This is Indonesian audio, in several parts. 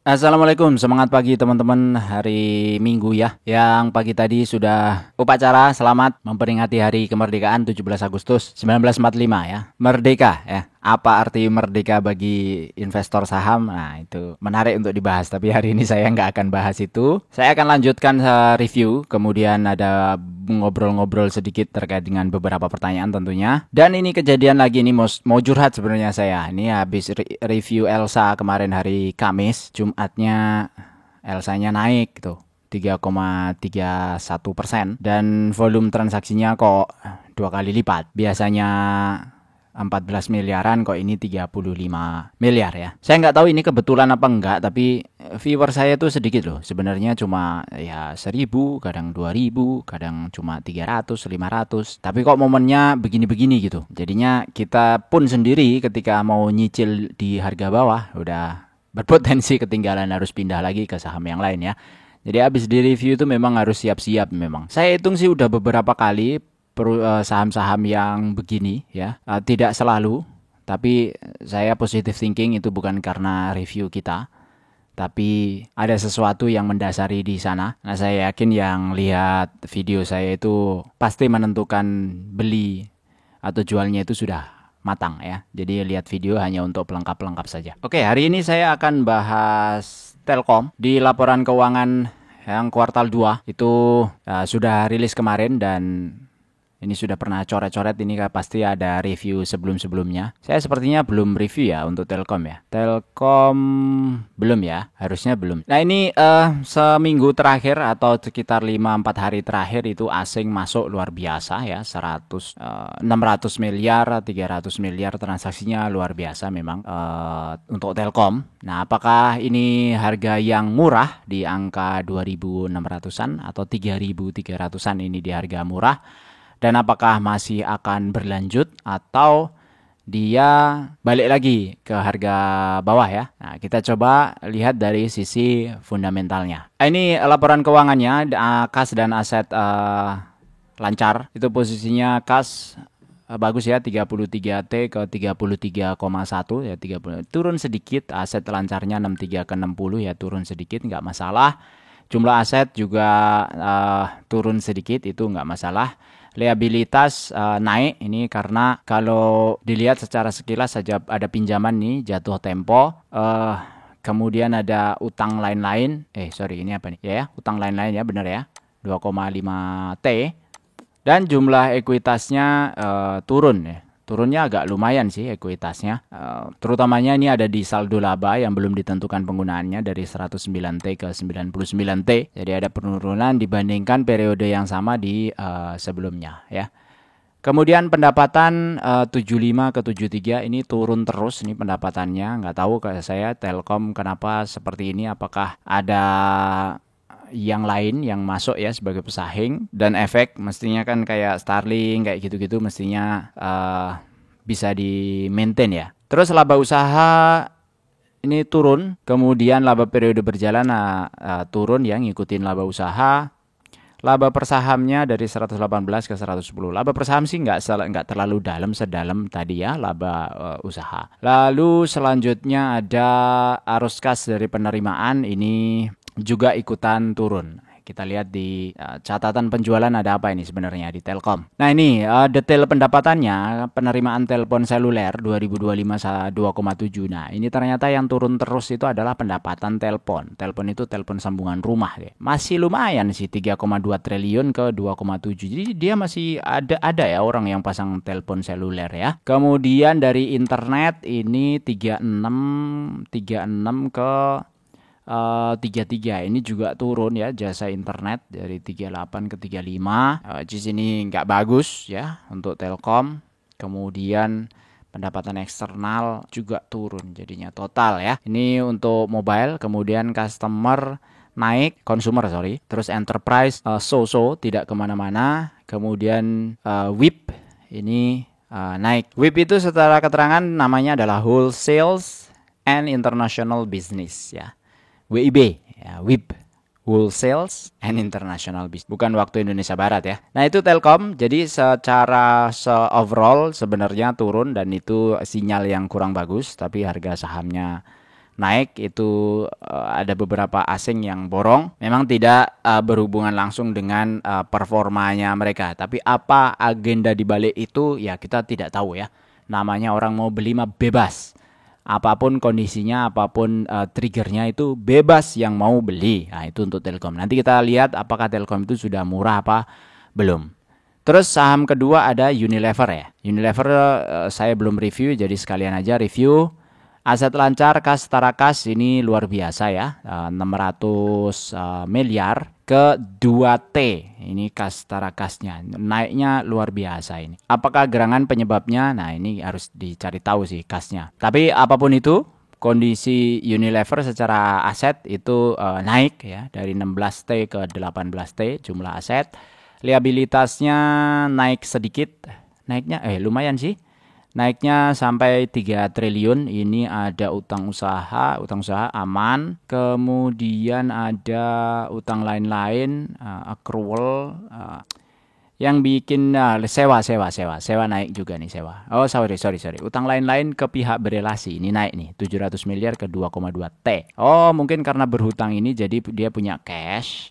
Assalamualaikum, semangat pagi teman-teman hari Minggu ya. Yang pagi tadi sudah upacara selamat memperingati hari kemerdekaan 17 Agustus 1945 ya. Merdeka ya. Apa arti merdeka bagi investor saham? Nah itu menarik untuk dibahas, tapi hari ini saya nggak akan bahas itu. Saya akan lanjutkan review, kemudian ada ngobrol-ngobrol sedikit terkait dengan beberapa pertanyaan tentunya. Dan ini kejadian lagi, ini mau curhat sebenarnya saya. Ini habis review Elsa kemarin hari Kamis, Jumatnya Elsanya naik tuh 3,31% dan volume transaksinya kok 2 kali lipat. Biasanya 14 miliaran, kok ini 35 miliar ya. Saya nggak tahu ini kebetulan apa enggak, tapi viewer saya tuh sedikit loh. Sebenarnya cuma ya 1000, kadang 2000, kadang cuma 300, 500. Tapi kok momennya begini-begini gitu. Jadinya kita pun sendiri ketika mau nyicil di harga bawah udah berpotensi ketinggalan, harus pindah lagi ke saham yang lain ya. Jadi habis di review itu memang harus siap-siap memang. Saya hitung sih udah beberapa kali saham-saham yang begini ya, tidak selalu, tapi saya positive thinking itu bukan karena review kita, tapi ada sesuatu yang mendasari di sana. Nah saya yakin yang lihat video saya itu pasti menentukan beli atau jualnya itu sudah matang ya. Jadi lihat video hanya untuk pelengkap-pelengkap saja. Oke, hari ini saya akan bahas Telkom. Di laporan keuangan yang kuartal 2 itu sudah rilis kemarin, dan ini sudah pernah coret-coret, ini pasti ada review sebelum-sebelumnya. Saya sepertinya belum review ya untuk Telkom ya. Telkom belum ya, harusnya belum. Nah ini seminggu terakhir atau sekitar 5-4 hari terakhir itu asing masuk luar biasa ya. 600 miliar, 300 miliar transaksinya luar biasa memang untuk Telkom. Nah apakah ini harga yang murah di angka 2.600-an atau 3.300-an, ini di harga murah? Dan apakah masih akan berlanjut atau dia balik lagi ke harga bawah ya? Nah, kita coba lihat dari sisi fundamentalnya. Ini laporan keuangannya, kas dan aset lancar. Itu posisinya kas bagus ya, 33T ke 33,1 ya, 30. Turun sedikit, aset lancarnya 63 ke 60 ya, turun sedikit nggak masalah. Jumlah aset juga turun sedikit, itu nggak masalah. Liabilitas naik, ini karena kalau dilihat secara sekilas saja ada pinjaman nih jatuh tempo, kemudian ada utang lain-lain, ini apa nih ya, utang lain-lain ya, benar ya, 2,5T, dan jumlah ekuitasnya turun ya. Turunnya agak lumayan sih ekuitasnya, terutamanya ini ada di saldo laba yang belum ditentukan penggunaannya dari 109T ke 99T. Jadi ada penurunan dibandingkan periode yang sama di sebelumnya ya. Kemudian pendapatan 75 ke 73 ini turun terus, ini pendapatannya. Nggak tahu ke saya Telkom kenapa seperti ini, apakah ada yang lain yang masuk ya sebagai pesaing, dan efek mestinya kan kayak Starlink kayak gitu-gitu mestinya bisa di maintain ya. Terus laba usaha ini turun, kemudian laba periode berjalan turun yang ngikutin laba usaha. Laba per sahamnya dari 118 ke 110. Laba per saham sih nggak terlalu sedalam tadi ya laba usaha. Lalu selanjutnya ada arus kas dari penerimaan, ini juga ikutan turun. Kita lihat di catatan penjualan ada apa ini sebenarnya di Telkom. Nah ini detail pendapatannya, penerimaan telepon seluler 2025 2,7. Nah ini ternyata yang turun terus itu adalah pendapatan telepon. Telepon itu telepon sambungan rumah deh. Masih lumayan sih, 3,2 triliun ke 2,7. Jadi dia masih ada ya orang yang pasang telepon seluler ya. Kemudian dari internet ini 36 ke 33, ini juga turun ya, jasa internet dari 38 ke 35. Di sini nggak bagus ya untuk Telkom. Kemudian pendapatan eksternal juga turun jadinya total ya. Ini untuk mobile, kemudian customer naik, terus enterprise so-so tidak kemana-mana. Kemudian WIP ini naik. WIP itu secara keterangan namanya adalah Wholesales and International Business ya. WIB ya, WIB, Wholesales and International Business, bukan waktu Indonesia Barat ya. Nah itu Telkom, jadi secara overall sebenarnya turun, dan itu sinyal yang kurang bagus, tapi harga sahamnya naik itu ada beberapa asing yang borong. Memang tidak berhubungan langsung dengan performanya mereka. Tapi apa agenda di balik itu ya kita tidak tahu ya. Namanya orang mau beli mah bebas. Apapun kondisinya, apapun triggernya itu bebas yang mau beli. Nah itu untuk Telkom. Nanti kita lihat apakah Telkom itu sudah murah apa belum. Terus saham kedua ada Unilever ya. Unilever saya belum review, jadi sekalian aja review. Aset lancar kas setara kas ini luar biasa ya, 600 miliar ke 2T. Ini kas setara kasnya, naiknya luar biasa ini. Apakah gerangan penyebabnya? Nah ini harus dicari tahu sih kasnya. Tapi apapun itu, kondisi Unilever secara aset itu naik ya, dari 16T ke 18T jumlah aset. Liabilitasnya naik sedikit, naiknya lumayan sih. Naiknya sampai 3 triliun. Ini ada utang usaha aman. Kemudian ada utang lain-lain, accrual, yang bikin sewa naik juga nih sewa. Oh sorry. Utang lain-lain ke pihak berelasi ini naik nih 700 miliar ke 2,2T. Oh mungkin karena berhutang ini jadi dia punya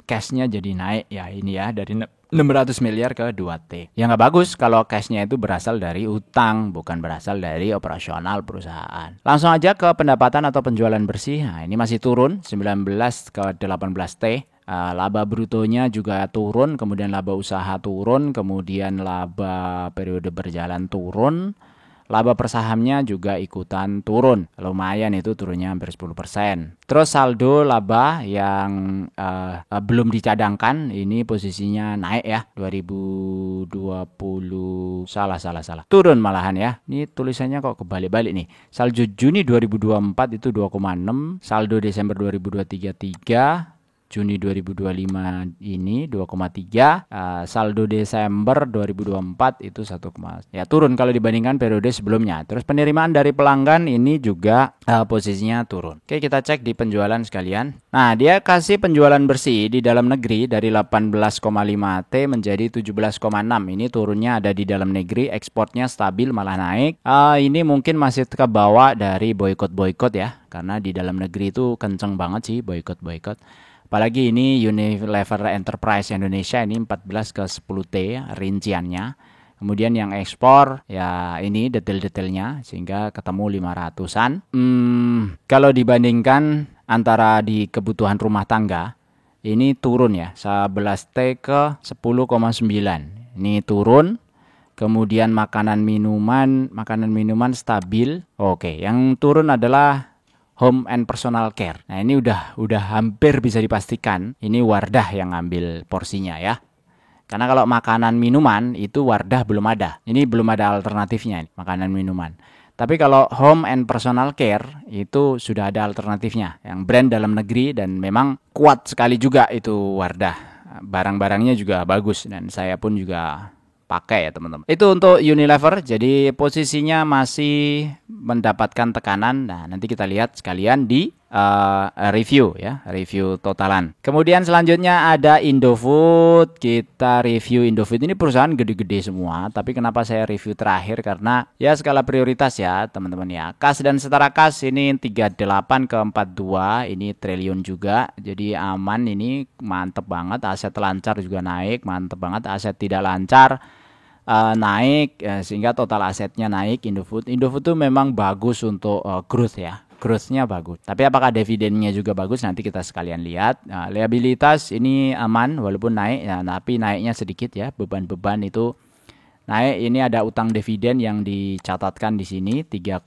cashnya jadi naik ya ini ya dari 600 miliar ke 2T. Ya nggak bagus kalau cashnya itu berasal dari utang, bukan berasal dari operasional perusahaan. Langsung aja ke pendapatan atau penjualan bersih. Nah ini masih turun 19 ke 18T. Laba brutonya juga turun, kemudian laba usaha turun, kemudian laba periode berjalan turun. Laba per sahamnya juga ikutan turun. Lumayan itu turunnya hampir 10%. Terus saldo laba yang belum dicadangkan ini posisinya naik ya. 2020 salah. Turun malahan ya. Ini tulisannya kok kebalik-balik nih. Saldo Juni 2024 itu 2,6. Saldo Desember 2023 3. Juni 2025 ini 2,3, saldo Desember 2024 itu 1, ya turun kalau dibandingkan periode sebelumnya. Terus penerimaan dari pelanggan ini juga posisinya turun. Oke kita cek di penjualan sekalian. Nah dia kasih penjualan bersih di dalam negeri dari 18,5T menjadi 17,6. Ini turunnya ada di dalam negeri, ekspornya stabil malah naik. Ini mungkin masih kebawa dari boykot ya, karena di dalam negeri itu kenceng banget sih boykot. Apalagi ini Unilever Enterprise Indonesia ini 14 ke 10T rinciannya. Kemudian yang ekspor ya ini detail-detailnya sehingga ketemu 500-an. Kalau dibandingkan antara di kebutuhan rumah tangga ini turun ya 11T ke 10,9. Ini turun. Kemudian makanan minuman stabil. Oke, yang turun adalah home and personal care. Nah ini udah hampir bisa dipastikan ini Wardah yang ngambil porsinya ya. Karena kalau makanan minuman itu Wardah belum ada. Ini belum ada alternatifnya makanan minuman. Tapi kalau home and personal care itu sudah ada alternatifnya. Yang brand dalam negeri dan memang kuat sekali juga itu Wardah. Barang-barangnya juga bagus dan saya pun juga pakai ya teman-teman. Itu untuk Unilever, jadi posisinya masih mendapatkan tekanan. Nah nanti kita lihat sekalian di review ya, review totalan. Kemudian selanjutnya ada Indofood. Kita review Indofood, ini perusahaan gede-gede semua. Tapi kenapa saya review terakhir, karena ya skala prioritas ya teman-teman ya. Kas dan setara kas ini 38 ke 42, ini triliun juga. Jadi aman, ini mantep banget. Aset lancar juga naik, mantep banget. Aset tidak lancar naik sehingga total asetnya naik. Indofood tuh memang bagus untuk growth ya, growthnya bagus. Tapi apakah dividennya juga bagus, nanti kita sekalian lihat. Liabilitas ini aman walaupun naik ya, tapi naiknya sedikit ya, beban-beban itu naik. Ini ada utang dividen yang dicatatkan di sini 3,3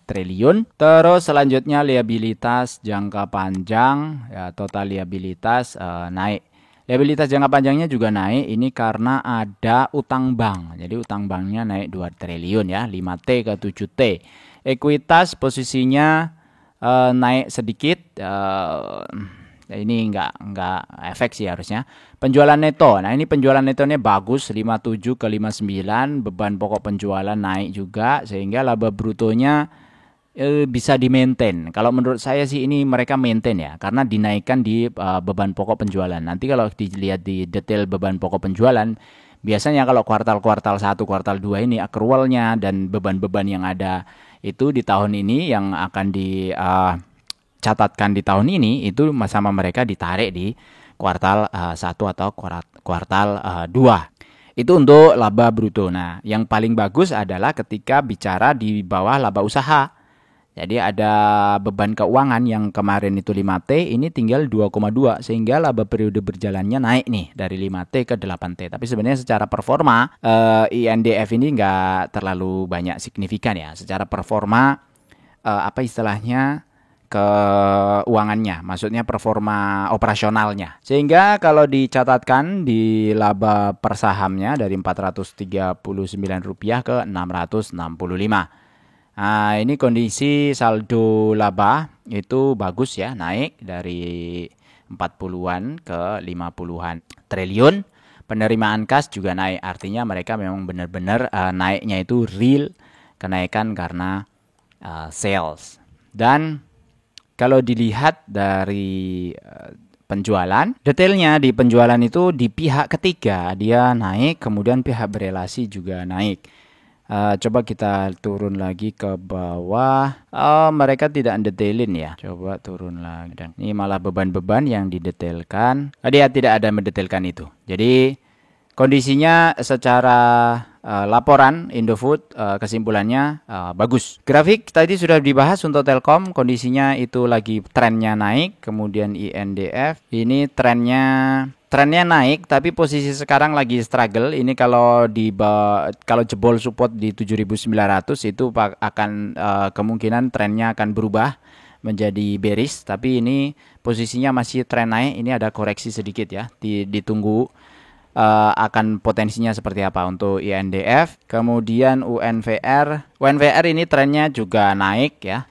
triliun. Terus selanjutnya liabilitas jangka panjang ya, total liabilitas naik. Liabilitas jangka panjangnya juga naik, ini karena ada utang bank. Jadi utang banknya naik 2 triliun ya, 5T ke 7T. Ekuitas posisinya naik sedikit. Ini enggak efek sih harusnya. Penjualan neto. Nah, ini penjualan netonya bagus 57 ke 59, beban pokok penjualan naik juga sehingga laba brutonya bisa di-maintain. Kalau menurut saya sih ini mereka maintain ya, karena dinaikkan di beban pokok penjualan. Nanti kalau dilihat di detail beban pokok penjualan, biasanya kalau kuartal 1, kuartal 2 ini accrualnya dan beban-beban yang ada itu di tahun ini yang akan dicatatkan di tahun ini itu sama mereka ditarik di kuartal 1 atau kuartal 2. Itu untuk laba bruto. Nah, yang paling bagus adalah ketika bicara di bawah laba usaha. Jadi ada beban keuangan yang kemarin itu 5T, ini tinggal 2,2 sehingga laba periode berjalannya naik nih dari 5T ke 8T. Tapi sebenarnya secara performa INDF ini nggak terlalu banyak signifikan ya. Secara performa apa istilahnya keuangannya, maksudnya performa operasionalnya. Sehingga kalau dicatatkan di laba per sahamnya dari Rp439 ke 665. Nah, ini kondisi saldo laba itu bagus ya, naik dari 40-an ke 50-an triliun. Penerimaan kas juga naik, artinya mereka memang benar-benar naiknya itu real kenaikan karena sales. Dan kalau dilihat dari penjualan, detailnya di penjualan itu di pihak ketiga dia naik, kemudian pihak berelasi juga naik. Coba kita turun lagi ke bawah. Mereka tidak mendetailin ya. Coba turun lagi. Ini malah beban-beban yang didetailkan. Dia tidak ada mendetailkan itu. Jadi kondisinya secara laporan Indofood kesimpulannya bagus. Grafik tadi sudah dibahas untuk Telkom, kondisinya itu lagi trennya naik. Kemudian INDF ini trennya naik, tapi posisi sekarang lagi struggle. Ini kalau jebol support di 7.900 itu akan kemungkinan trennya akan berubah menjadi bearish, tapi ini posisinya masih tren naik. Ini ada koreksi sedikit ya, ditunggu akan potensinya seperti apa untuk INDF. Kemudian UNVR ini trennya juga naik ya,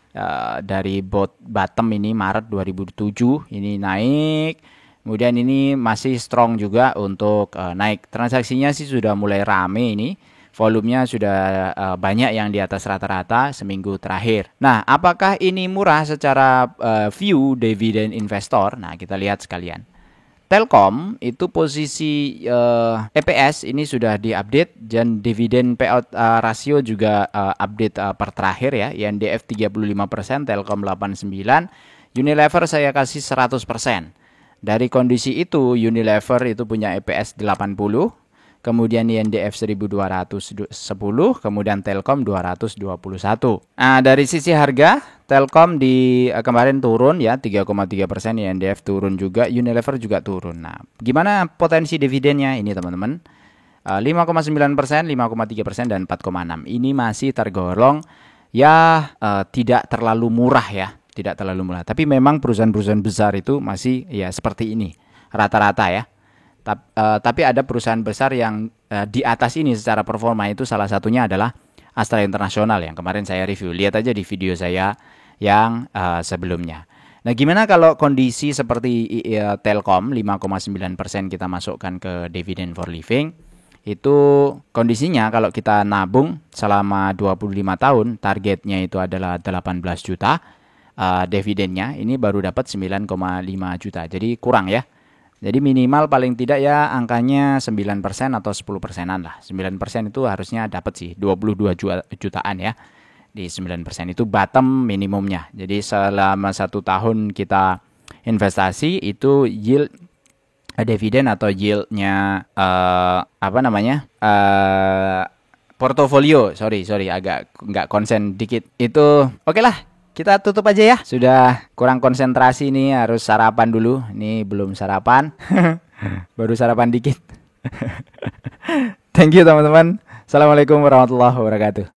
dari bottom ini Maret 2007 ini naik. Kemudian ini masih strong juga untuk naik. Transaksinya sih sudah mulai rame ini. Volumenya sudah banyak yang di atas rata-rata seminggu terakhir. Nah, apakah ini murah secara view dividen investor? Nah, kita lihat sekalian. Telkom itu posisi EPS ini sudah diupdate dan dividen payout rasio juga update per terakhir ya. INDF 35%, Telkom 89%, Unilever saya kasih 100%. Dari kondisi itu Unilever itu punya EPS 80, kemudian INDF 1210, kemudian Telkom 221. Nah, dari sisi harga Telkom di kemarin turun ya 3,3%, INDF turun juga, Unilever juga turun. Nah, gimana potensi dividennya ini teman-teman? 5,9%, 5,3% dan 4,6. Ini masih tergolong ya tidak terlalu murah ya. Tidak terlalu murah. Tapi memang perusahaan-perusahaan besar itu masih ya seperti ini rata-rata ya. Tapi ada perusahaan besar yang di atas ini secara performa, itu salah satunya adalah Astra International yang kemarin saya review. Lihat aja di video saya yang sebelumnya. Nah, gimana kalau kondisi seperti Telkom 5,9% kita masukkan ke dividend for living? Itu kondisinya kalau kita nabung selama 25 tahun, targetnya itu adalah 18 juta. Dividennya ini baru dapat 9,5 juta. Jadi kurang ya. Jadi minimal paling tidak ya angkanya 9% atau 10%-an lah. 9% itu harusnya dapat sih 22 jutaan ya. Di 9% itu bottom minimumnya. Jadi selama 1 tahun kita investasi itu yield dividen atau yieldnya portofolio. Sorry agak nggak konsen dikit. Itu oke lah. Kita tutup aja ya. Sudah kurang konsentrasi nih, harus sarapan dulu. Ini belum sarapan. Baru sarapan dikit. Thank you teman-teman. Assalamualaikum warahmatullahi wabarakatuh.